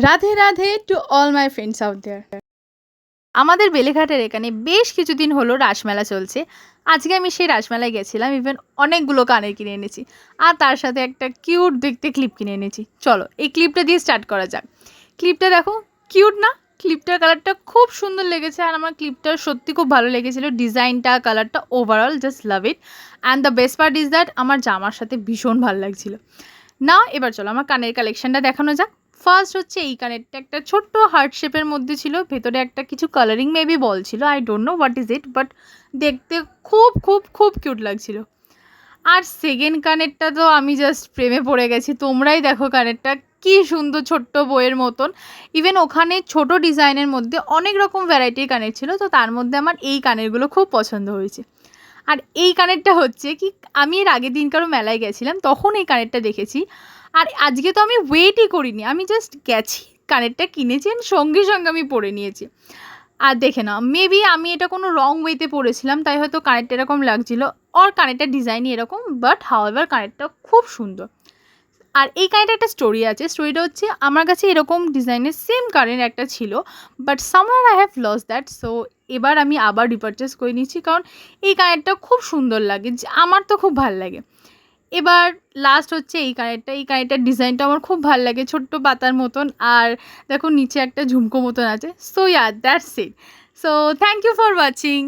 Radhe Radhe to all my friends out there. আমাদের বেলেঘাটের এখানে বেশ কিছুদিন হলো রাসমেলা চলছে। আজকে আমি সেই রাসমেলায় গেছিলাম, ইভেন অনেকগুলো কানের কিনে এনেছি আর তার সাথে একটা কিউট দেখতে ক্লিপ কিনে এনেছি। চলো এই ক্লিপটা দিয়ে স্টার্ট করা যাক। ক্লিপটা দেখো, কিউট না? ক্লিপটার কালারটা খুব সুন্দর লেগেছে আর আমার ক্লিপটা সত্যি খুব ভালো লেগেছিলো। ডিজাইনটা, কালারটা, overall just love it. And the best part is that আমার জামার সাথে ভীষণ ভালো লাগছিলো। না এবার চলো আমার কানের কালেকশনটা দেখানো যাক। ফার্স্ট হচ্ছে এই কানেরটা একটা ছোট্ট হার্ট শেপের মধ্যে ছিল, ভেতরে একটা কিছু কালারিং মেবি বল ছিল, I don't know what is it, but দেখতে খুব খুব খুব কিউট লাগছিল। আর সেকেন্ড কানেরটা তো আমি জাস্ট প্রেমে পড়ে গেছি। তোমরাই দেখো কানেরটা কি সুন্দর, ছোট্ট বইয়ের মতন। ইভেন ওখানে ছোট ডিজাইনের মধ্যে অনেক রকম ভ্যারাইটির কানের ছিল, তো তার মধ্যে আমার এই কানেরগুলো খুব পছন্দ হয়েছে। আর এই কানেরটা হচ্ছে কি, আমি এর আগের দিনকারও মেলায় গেছিলাম, তখন এই কানেরটা দেখেছি। আর আজকে তো আমি ওয়েটই করিনি, আমি জাস্ট গেছি, কানেরটা কিনেছি আর সঙ্গে সঙ্গে আমি পরে নিয়েছি। আর দেখে নাও, মেবি আমি এটা কোনো রং ওয়েতে পরেছিলাম, তাই হয়তো কানেরটা এরকম লাগছিলো। আর কানেরটার ডিজাইনই এরকম, বাট হাওয়েভার কানেরটা খুব সুন্দর। আর এই কানেরটা একটা স্টোরি আছে। স্টোরিটা হচ্ছে, আমার কাছে এরকম ডিজাইনের সেম কানের একটা ছিল, but somehow I have lost that. So এবার আমি আবার রিপারচেস করে নিচ্ছি, কারণ এই কানেরটা খুব সুন্দর লাগে, আমার তো খুব ভাল লাগে। এবার লাস্ট হচ্ছে এই কানেরটা। এই কানেরটার ডিজাইনটা আমার খুব ভাল লাগে, ছোট্ট পাতার মতন, আর দেখো নিচে একটা ঝুমকো মতন আছে। So yeah, that's it. So thank you for watching.